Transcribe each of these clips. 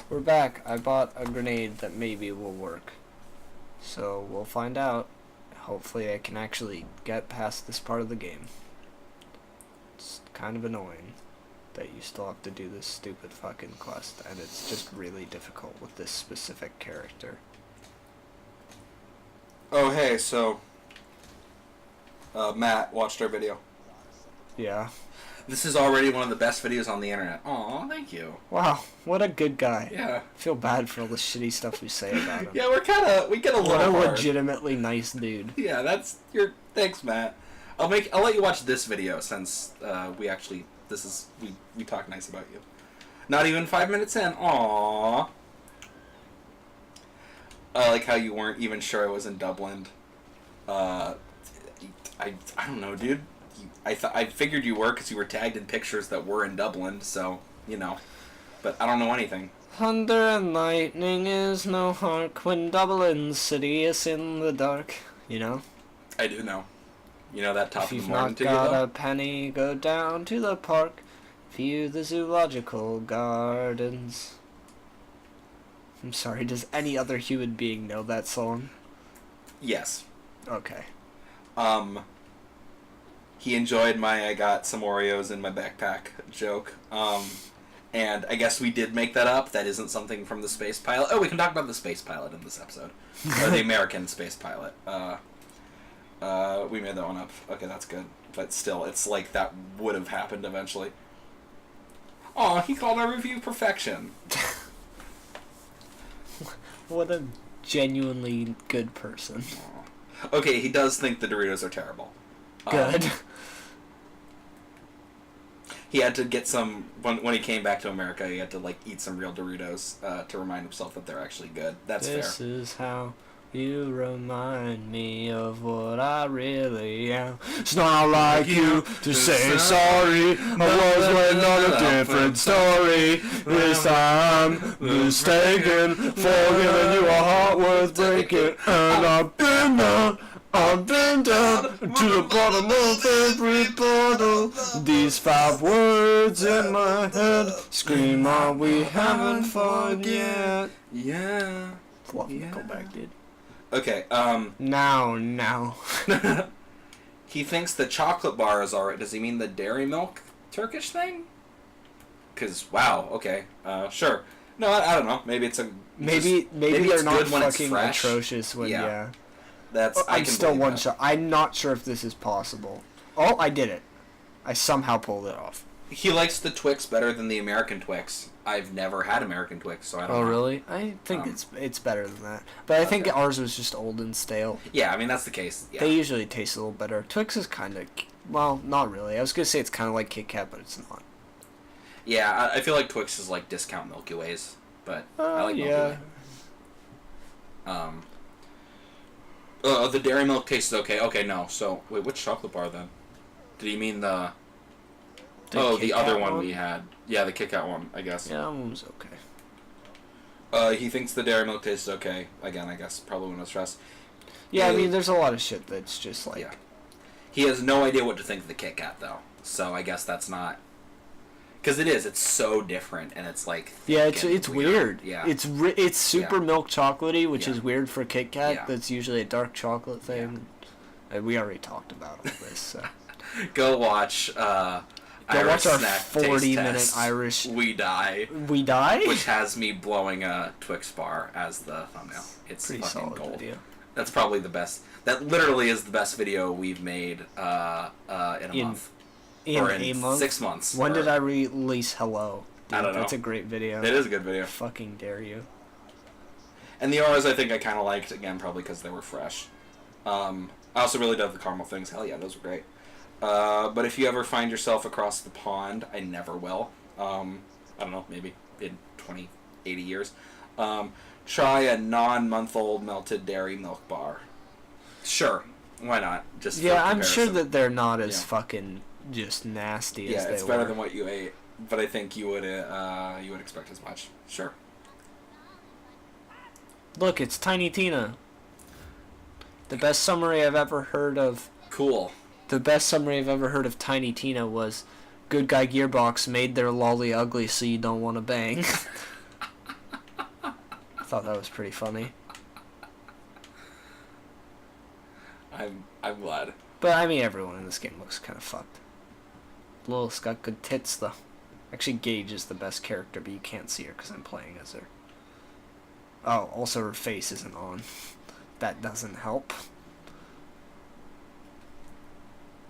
We're back. I bought a grenade that maybe will work. So we'll find out. Hopefully I can actually get past this part of the game. It's kind of annoying that you still have to do this stupid fucking quest, and it's just really difficult with this specific character. Oh, hey, so Matt watched our video. Yeah. This is already one of the best videos on the internet. Aw, thank you. Wow, what a good guy. Yeah. I feel bad for all the shitty stuff we say about him. Yeah, we get a little What a hard. legitimately nice dude. Yeah, that's your. Thanks, Matt. I'll let you watch this video since we talk nice about you. Not even 5 minutes in. Aww. I like how you weren't even sure I was in Dublin. I don't know, dude. I figured you were because you were tagged in pictures that were in Dublin, so, you know. But I don't know anything. Thunder and lightning is no hark when Dublin city is in the dark. You know? I do know. You know that top If of the you've morning not to you, got though? a penny, go down to the park, view the zoological gardens. I'm sorry, does any other human being know that song? Yes. Okay. He enjoyed my I got some Oreos in my backpack joke. And I guess we did make that up. That isn't something from the space pilot. Oh, we can talk about the space pilot in this episode. Or the American space pilot. We made that one up. Okay, that's good. But still, it's like that would have happened eventually. Aw, he called our review perfection. What a genuinely good person. Okay, he does think the Doritos are terrible. Good. He had to get some when he came back to America. He had to eat some real Doritos to remind himself that they're actually good. That's fair. This is how you remind me of what I really am. It's not like you to say sorry. I was waiting on a different story. This time mistaken, forgiving you a heart worth breaking. And I've been down to the bottom of every bottle. These 5 words in my head scream on we haven't fought yet. Yeah. Love Nickelback, dude. Okay, Now. he thinks the chocolate bar is alright. Does he mean the dairy milk Turkish thing? Because, wow, okay, sure. No, I don't know. Maybe it's a... Maybe it's they're not good when it's fucking fresh. atrocious when, yeah. That's... I'm still one that. shot. I'm not sure if this is possible. Oh, I did it. I somehow pulled it off. He likes the Twix better than the American Twix. I've never had American Twix, so I don't know. Oh, really? I think it's better than that. But I think Okay. ours was just old and stale. Yeah, I mean, that's the case. Yeah. They usually taste a little better. Twix is kind of... Well, not really. I was going to say it's kind of like Kit Kat, but it's not. Yeah, I feel like Twix is like discount Milky Ways, but I like Milky yeah. Way. The dairy milk tastes okay. Okay, no. So, wait, which chocolate bar then? Did he mean the Kit the other Kat one we had. Yeah, the Kit Kat one, I guess. Yeah, that one was okay. He thinks the dairy milk tastes okay. Again, I guess, probably when I was stressed. Yeah, I mean, there's a lot of shit that's just like... Yeah. He has no idea what to think of the Kit Kat, though. So I guess that's not... Because it is. It's so different, and it's like... Yeah, it's weird. Yeah. It's super milk chocolatey, which Yeah. is weird for Kit Kat. Yeah. That's usually a dark chocolate thing. And we already talked about all this, so... Go watch... Go Irish watch our snack 40-minute taste test. Irish... We Die. We Die? Which has me blowing a Twix bar as the thumbnail. It's pretty fucking solid gold. video. That's probably the best. That literally is the best video we've made in a month. In or a month? 6 months. When did I release Hello? Dude, I don't know. That's a great video. It is a good video. Fucking dare you. And the Oreos I think I kind of liked, again, probably because they were fresh. I also really dug the caramel things. Hell yeah, those were great. But if you ever find yourself across the pond, I never will. I don't know, maybe in 20, 80 years. Try a non-month-old melted dairy milk bar. Sure, why not? Just Yeah, for I'm sure comparison. that they're not as Yeah. fucking just nasty as Yeah, they it's better were. than what you ate, but I think you would expect as much. Sure. Look, it's Tiny Tina. The best summary I've ever heard of... Cool. The best summary I've ever heard of Tiny Tina was, Good Guy Gearbox made their lolly ugly so you don't want to bang. thought that was pretty funny. I'm glad. But I mean, everyone in this game looks kind of fucked. Lilith's got good tits though. Actually, Gage is the best character, but you can't see her because I'm playing as her. Oh, also her face isn't on. That doesn't help.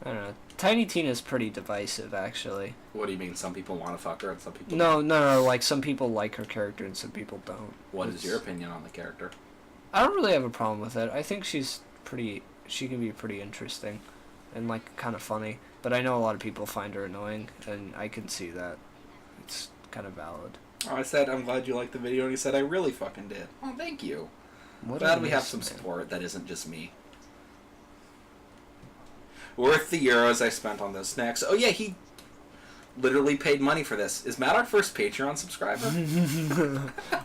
I don't know. Tiny Tina's pretty divisive, actually. What do you mean? Some people want to fuck her and some people No. Like, some people like her character and some people don't. What is your opinion on the character? I don't really have a problem with it. I think she's pretty... She can be pretty interesting and, like, kind of funny. But I know a lot of people find her annoying, and I can see that. It's kind of valid. Oh, I said, I'm glad you liked the video, and he said, I really fucking did. Oh, thank you. What Glad we have some support that isn't just me. Worth the euros I spent on those snacks. Oh, yeah, he literally paid money for this. Is Matt our first Patreon subscriber?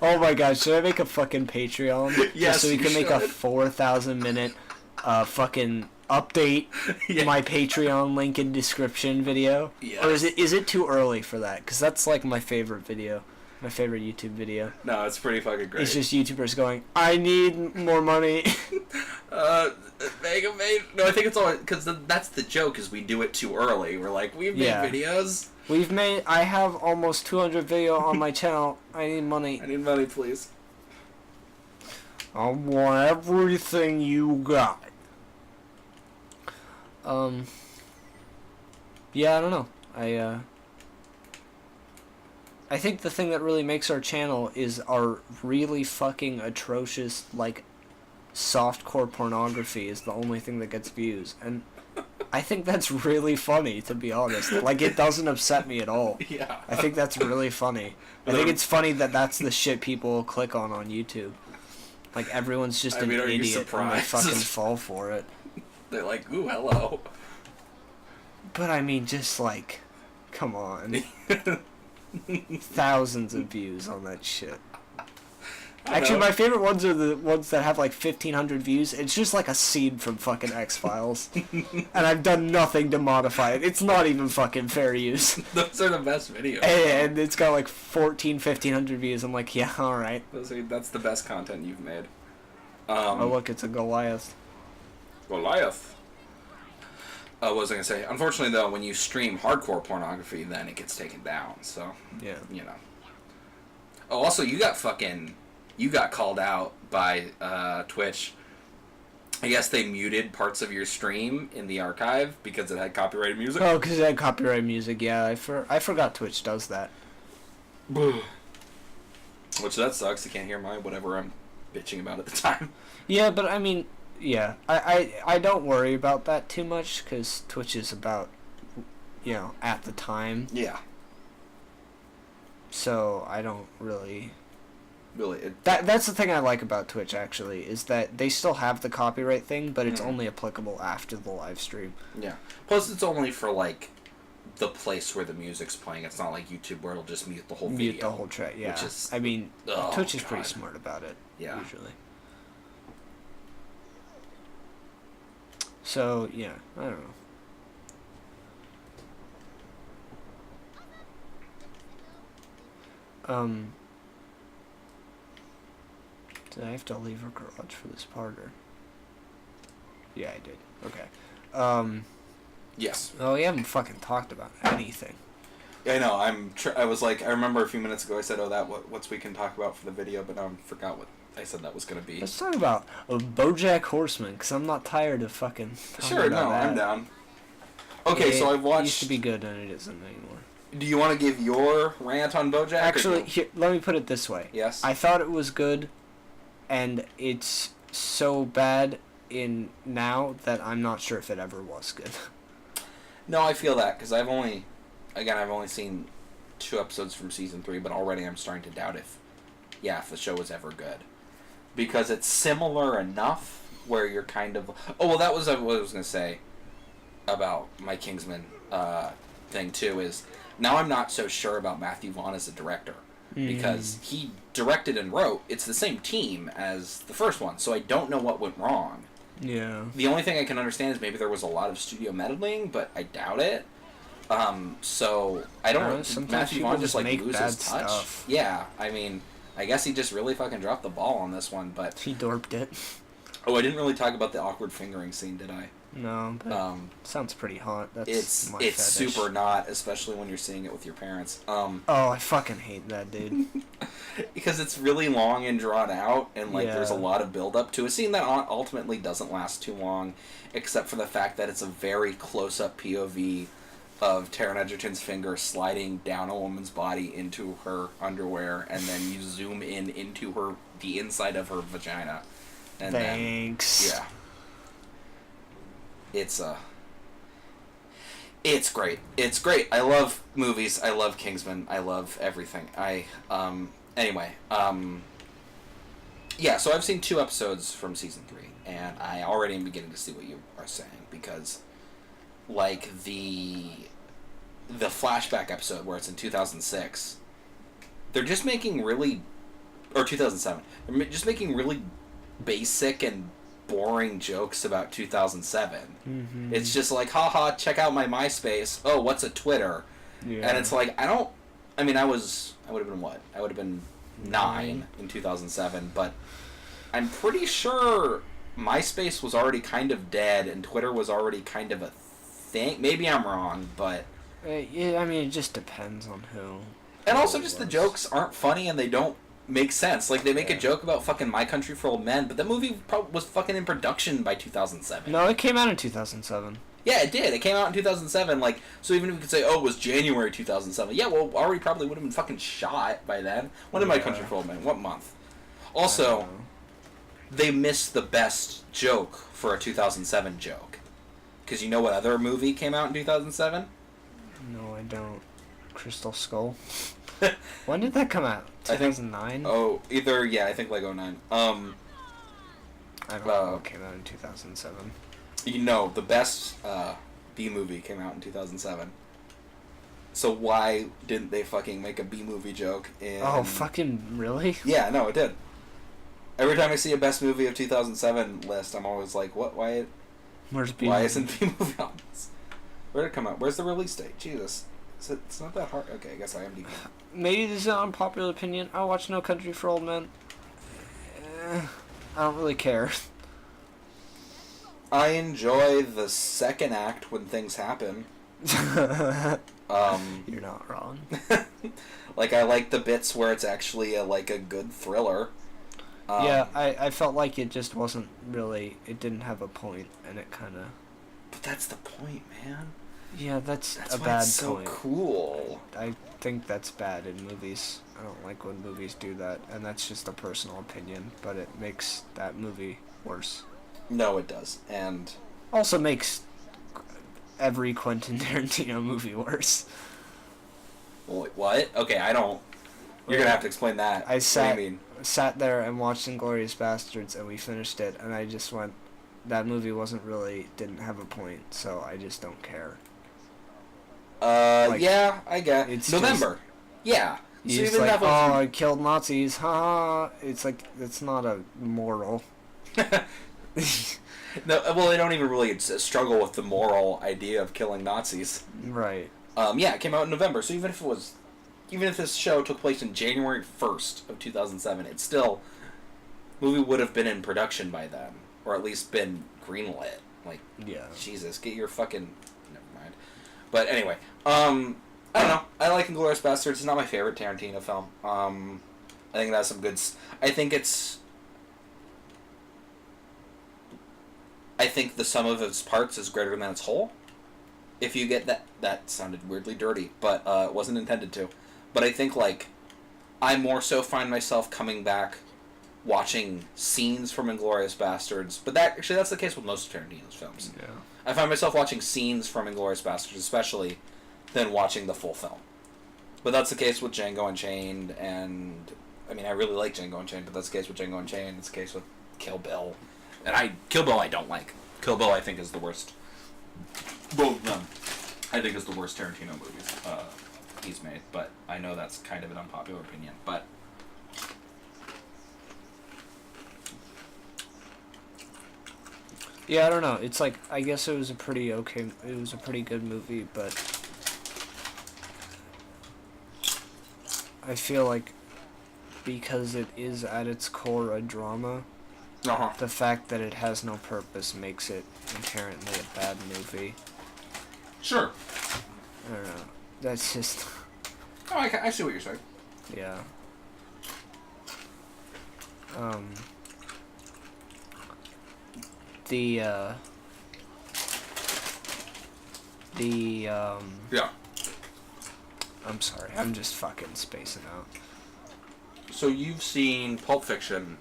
Oh my god, should I make a fucking Patreon? Yes, just so we can make a 4,000 minute fucking update my Patreon link in description video? Yes. Or is it too early for that? Because that's like my favorite video. My favorite YouTube video. No, it's pretty fucking great. It's just YouTubers going, I need more money. Mega made... No, I think it's all... Because that's the joke, is we do it too early. We're like, we've made videos. I have almost 200 video on my channel. I need money. I need money, please. I want everything you got. Yeah, I don't know. I think the thing that really makes our channel is our really fucking atrocious, like, softcore pornography is the only thing that gets views. And I think that's really funny, to be honest. Like, it doesn't upset me at all. Yeah. I think that's really funny. I think it's funny that that's the shit people will click on YouTube. Like, everyone's just an idiot and they fucking fall for it. They're like, ooh, hello. But I mean, just like, come on. Thousands of views on that shit. Actually, my favorite ones are the ones that have like 1,500 views. It's just like a scene from fucking X-Files. And I've done nothing to modify it. It's not even fucking fair use. Those are the best videos. And it's got like 1,500 views. I'm like, yeah, alright. That's the best content you've made. Oh, look, it's a Goliath. Goliath. What was I going to say? Unfortunately, though, when you stream hardcore pornography, then it gets taken down, so... Yeah. You know. Oh, also, you got called out by Twitch. I guess they muted parts of your stream in the archive because it had copyrighted music. Oh, because it had copyrighted music, yeah. I forgot Twitch does that. Which, that sucks. You can't hear my whatever I'm bitching about at the time. Yeah, but I mean... Yeah, I don't worry about that too much, because Twitch is about, you know, at the time. Yeah. So, I don't really... Really? That's the thing I like about Twitch, actually, is that they still have the copyright thing, but it's only applicable after the live stream. Yeah. Plus, it's only for, like, the place where the music's playing. It's not like YouTube where it'll just mute the whole video. Mute the whole track, yeah. Which is... I mean, Twitch is pretty God. smart about it, usually. So, yeah, I don't know. Did I have to leave her garage for this part, or? Yeah, I did. Okay. Yes. Oh, we haven't fucking talked about anything. Yeah, I know. I was like, I remember a few minutes ago I said, oh, what's we can talk about for the video, but now I forgot what I said that was going to be. Let's talk about BoJack Horseman, because I'm not tired of fucking Sure, no, that. I'm down. Okay, so I've watched... It used to be good, and it isn't anymore. Do you want to give your rant on BoJack? Actually, here, let me put it this way. Yes? I thought it was good, and it's so bad in now that I'm not sure if it ever was good. No, I feel that, because I've only seen 2 episodes from Season 3, but already I'm starting to doubt if the show was ever good. Because it's similar enough where you're kind of... Oh, well, that was what I was going to say about my Kingsman thing, too, is now I'm not so sure about Matthew Vaughn as a director. Because he directed and wrote. It's the same team as the first one, so I don't know what went wrong. Yeah. The only thing I can understand is maybe there was a lot of studio meddling, but I doubt it. So I don't know. Sometimes Matthew people Vaughn just like make loses bad touch. stuff. Yeah, I mean, I guess he just really fucking dropped the ball on this one, but... He dorped it. Oh, I didn't really talk about the awkward fingering scene, did I? No, but sounds pretty hot. That's it's my it's fetish. super not, especially when you're seeing it with your parents. Oh, I fucking hate that, dude. Because it's really long and drawn out, and like there's a Yeah. lot of build up to a scene that ultimately doesn't last too long, except for the fact that it's a very close up POV of Taron Egerton's finger sliding down a woman's body into her underwear, and then you zoom in into the inside of her vagina. And Thanks. Then, yeah. It's great. It's great. I love movies. I love Kingsman. I love everything. Anyway, yeah, so I've seen 2 episodes from season 3, and I already am beginning to see what you are saying, because, like, the flashback episode where it's in 2006, they're just making really, or 2007, they're just making really basic and boring jokes about 2007. Mm-hmm. It's just like, haha, check out my MySpace. Oh, what's a Twitter? Yeah. And it's like, I would have been what? I would have been 9 in 2007, but I'm pretty sure MySpace was already kind of dead and Twitter was already kind of a thing. Maybe I'm wrong, but... yeah, I mean, it just depends on who. And also just the jokes aren't funny and they don't make sense. Like, they make a Yeah. joke about fucking My Country for Old Men, but the movie was fucking in production by 2007. No, it came out in 2007. Yeah, it did. It came out in 2007. Like, so even if we could say, oh, it was January 2007. Yeah, well, Ari probably would have been fucking shot by then. When did My Country for Old Men? What month? Also, they missed the best joke for a 2007 joke. Because you know what other movie came out in 2007? No, I don't. Crystal Skull. When did that come out? I think- 2009? Oh, I think like 09. I don't know what came out in 2007. You know, the best B movie came out in 2007. So why didn't they fucking make a B movie joke in... Oh, fucking really? Yeah, no, it did. Every time I see a best movie of 2007 list, I'm always like, what? Why isn't B movie on this? Where did it come out? Where's the release date? Jesus. It's not that hard. Okay, I guess IMDb. Maybe this is an unpopular opinion. I watch No Country for Old Men. I don't really care. I enjoy the second act when things happen. You're not wrong. Like, I like the bits where it's actually a good thriller. Yeah, I felt like it just wasn't really... It didn't have a point, and it kind of... But that's the point, man. Yeah, that's a why bad it's so point. cool. I think that's bad in movies. I don't like when movies do that, and that's just a personal opinion, but it makes that movie worse. No, it does. And Also makes every Quentin Tarantino movie worse. wait, what? Okay, I don't. You're gonna have to explain that. I What do you mean? sat there and watched Inglourious Bastards, and we finished it, and I just went, that movie didn't have a point, so I just don't care. Like, Yeah, I get. it's November. Yeah. So He's even like, that was... oh, I killed Nazis, ha! It's like, it's not a moral. No, well, they don't even really struggle with the moral idea of killing Nazis. Right. Yeah, it came out in November, so even if this show took place in January 1st of 2007, it still... movie would have been in production by then. Or at least been greenlit. Like, Yeah. Jesus, get your fucking... Never mind. But anyway, I don't know. I like Inglourious Basterds. It's not my favorite Tarantino film. I think it has some good... I think the sum of its parts is greater than its whole. If you get that... That sounded weirdly dirty, but it wasn't intended to. But I think, like, I more so find myself coming back watching scenes from Inglourious Bastards. But that's the case with most of Tarantino's films. Yeah. I find myself watching scenes from Inglourious Bastards, especially, than watching the full film. But that's the case with Django Unchained, and... I mean, I really like Django Unchained, but that's the case with Django Unchained, it's the case with Kill Bill. And Kill Bill I don't like. Kill Bill I think is the worst. Both of them, I think, is the worst Tarantino movies he's made, but I know that's kind of an unpopular opinion, but... Yeah, I don't know. It's like, I guess it was a pretty good movie, but I feel like because it is at its core a drama, the fact that it has no purpose makes it inherently a bad movie. Sure. I don't know. That's just... Oh, I see what you're saying. Yeah. Yeah. I'm sorry, I'm just fucking spacing out. So you've seen Pulp Fiction.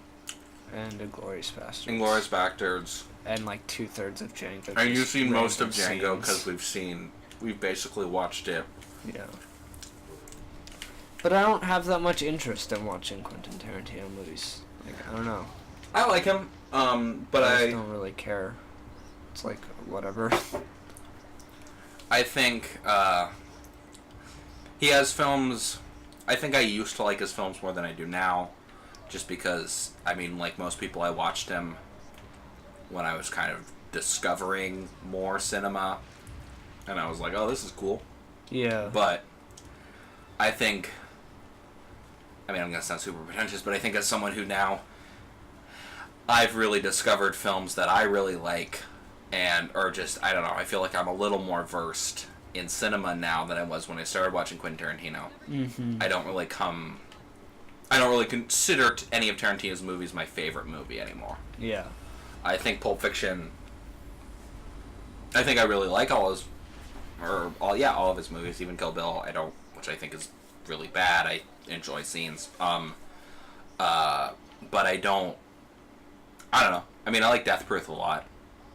And Inglourious Basterds. Inglourious Basterds. And like 2/3 of Django. And you've seen most of random Django scenes. because we've basically watched it. Yeah. But I don't have that much interest in watching Quentin Tarantino movies. Like, I don't know. I like him, but I just don't really care. It's like, whatever. I think he has films. I think I used to like his films more than I do now, just because, I mean, like most people, I watched him when I was kind of discovering more cinema, and I was like, oh, this is cool. Yeah. But I think, I mean, I'm going to sound super pretentious, but I think as someone who now, I've really discovered films that I really like, and, or just, I don't know, I feel like I'm a little more versed in cinema now than I was when I started watching Quentin Tarantino. Mm-hmm. I don't really consider any of Tarantino's movies my favorite movie anymore. Yeah. I think Pulp Fiction, I think I really like all of his movies, even Kill Bill, which I think is really bad. I enjoy scenes. But I don't know. I mean, I like Death Proof a lot.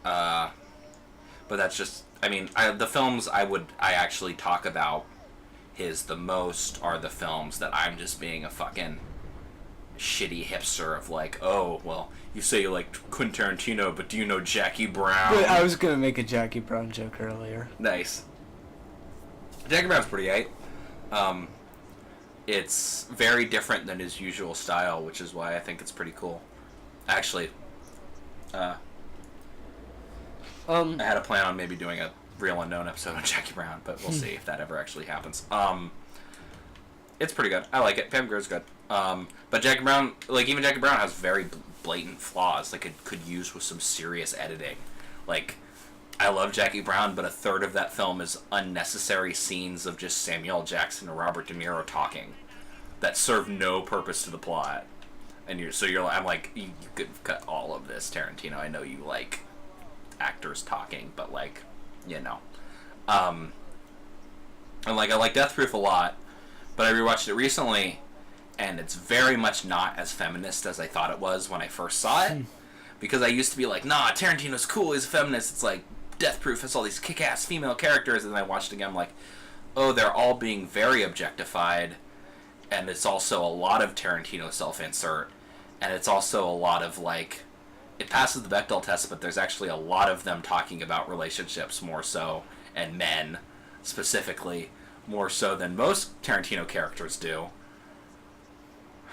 But that's just, I mean, the films I actually talk about the most are the films that I'm just being a fucking shitty hipster of like, oh, well, you say you like Quentin Tarantino, but do you know Jackie Brown? But I was gonna make a Jackie Brown joke earlier. Nice. Jackie Brown's pretty aight. It's very different than his usual style, which is why I think it's pretty cool. Actually, I had a plan on maybe doing a Real Unknown episode on Jackie Brown, but we'll see if that ever actually happens. It's pretty good. I like it. Pam Grier's good. But Jackie Brown, like, even Jackie Brown has very blatant flaws. Like, it could use with some serious editing. Like, I love Jackie Brown, but a third of that film is unnecessary scenes of just Samuel L. Jackson and Robert De Niro talking that serve no purpose to the plot. And I'm like, you could cut all of this, Tarantino. I know you like actors talking, but like, you know. And like, I like Death Proof a lot, but I rewatched it recently, and it's very much not as feminist as I thought it was when I first saw it. Because I used to be like, nah, Tarantino's cool, he's a feminist. It's like, Death Proof has all these kick-ass female characters, and then I watched it again, I'm like, oh, they're all being very objectified, and it's also a lot of Tarantino self-insert, and it's also a lot of, like, it passes the Bechdel test, but there's actually a lot of them talking about relationships more so, and men, specifically, more so than most Tarantino characters do.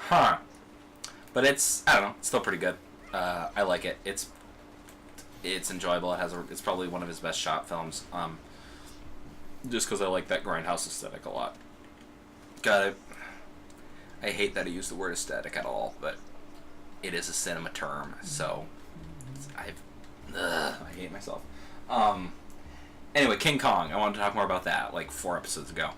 Huh. But it's, I don't know, it's still pretty good. I like it. It's enjoyable. It's probably one of his best shot films. Just because I like that grindhouse aesthetic a lot. I hate that I use the word aesthetic at all, but it is a cinema term, so I hate myself. Anyway, King Kong. I wanted to talk more about that, like 4 episodes ago.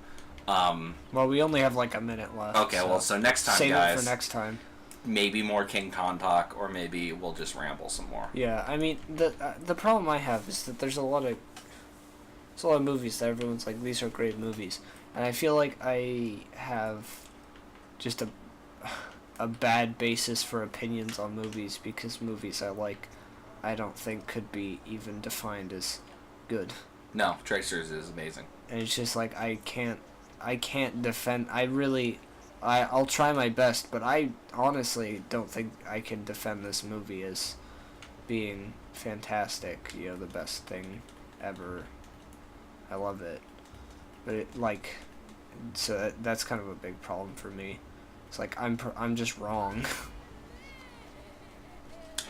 Well, we only have like a minute left. Okay, so next time, save guys. Save it for next time. Maybe more King Kong talk, or maybe we'll just ramble some more. Yeah, I mean, the problem I have is that there's a lot of movies that everyone's like, these are great movies, and I feel like I have just a bad basis for opinions on movies, because movies I like, I don't think could be even defined as good. No, Tracers is amazing. And it's just like, I can't defend. I'll try my best, but I honestly don't think I can defend this movie as being fantastic, you know, the best thing ever. I love it. But so that's kind of a big problem for me. It's like, I'm just wrong.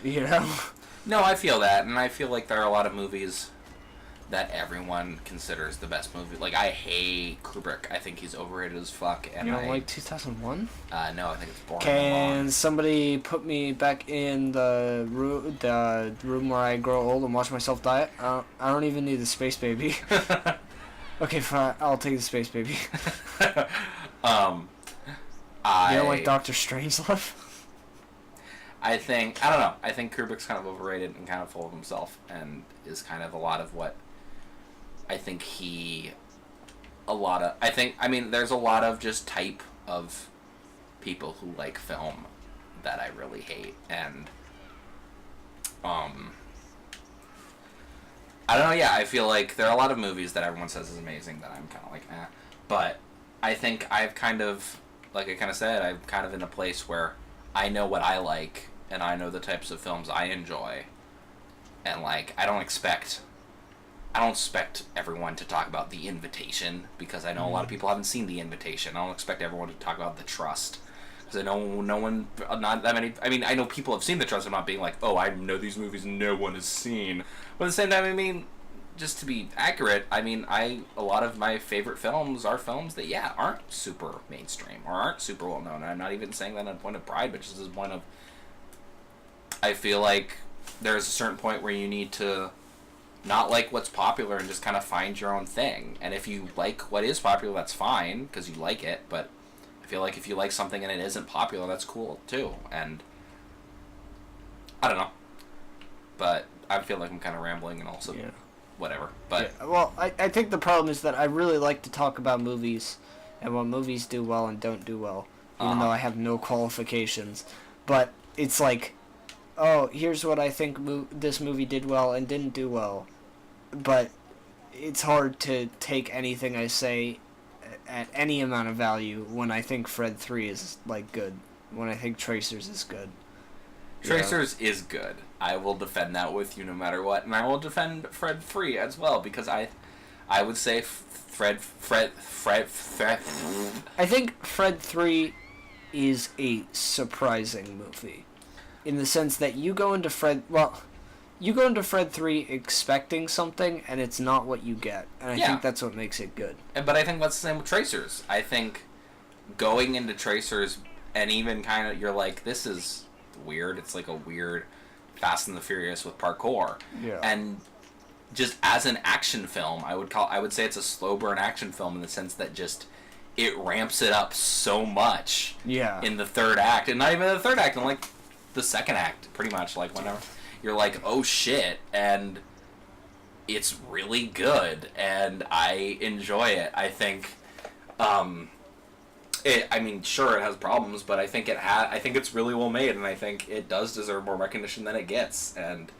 You know? No, I feel that, and I feel like there are a lot of movies that everyone considers the best movie. Like, I hate Kubrick. I think he's overrated as fuck. And You don't like 2001? No, I think it's boring. Can somebody put me back in the room where I grow old and watch myself die? I don't even need the space baby. Okay, fine. I'll take the space baby. You don't like Doctor Strangelove? I don't know. I think Kubrick's kind of overrated and kind of full of himself, and is kind of a lot of what I think I mean, there's a lot of just type of people who like film that I really hate, and I don't know, yeah, I feel like there are a lot of movies that everyone says is amazing that I'm kind of like, eh. But I think I've kind of, like I kind of said, I'm kind of in a place where I know what I like, and I know the types of films I enjoy, and, like, I don't expect everyone to talk about The Invitation, because I know a lot of people haven't seen The Invitation. I don't expect everyone to talk about The Trust, because I know no one, not that many, I mean, I know people have seen The Trust. I'm not being like, oh, I know these movies no one has seen. But at the same time, I mean, just to be accurate, I mean, a lot of my favorite films are films that, yeah, aren't super mainstream, or aren't super well known. And I'm not even saying that on a point of pride, but just as a point of, I feel like there's a certain point where you need to not like what's popular and just kind of find your own thing. And if you like what is popular, that's fine, because you like it, but I feel like if you like something and it isn't popular, that's cool, too. And I don't know. But I feel like I'm kind of rambling and also whatever. But yeah, well, I think the problem is that I really like to talk about movies and what movies do well and don't do well, even though I have no qualifications. But it's like, oh, here's what I think this movie did well and didn't do well. But it's hard to take anything I say at any amount of value when I think Fred 3 is, like, good. When I think Tracers is good. Tracers is good. I will defend that with you no matter what. And I will defend Fred 3 as well, because I would say Fred. I think Fred 3 is a surprising movie. In the sense that you go into Fred 3 expecting something, and it's not what you get. And I think that's what makes it good. But I think that's the same with Tracers. I think going into Tracers, and even kind of, you're like, this is weird. It's like a weird Fast and the Furious with parkour. Yeah. And just as an action film, I would say it's a slow burn action film in the sense that just it ramps it up so much in the third act. And not even the third act, in like the second act, pretty much. Like whenever you're like, oh shit, and it's really good, and I enjoy it. I think I mean, sure, it has problems, but I think I think it's really well made, and I think it does deserve more recognition than it gets. And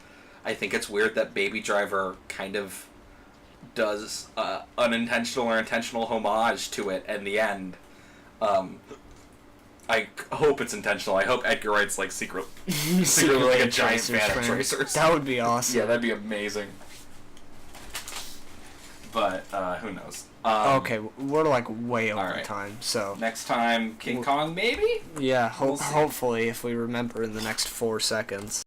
I think it's weird that Baby Driver kind of does unintentional or intentional homage to it in the end. I hope it's intentional. I hope Edgar Wright's like secretly like a giant fan of Tracers. That would be awesome. Yeah, that'd be amazing. But who knows? Okay, we're like way over time, so next time King Kong, maybe? Yeah, hopefully if we remember in the next 4 seconds.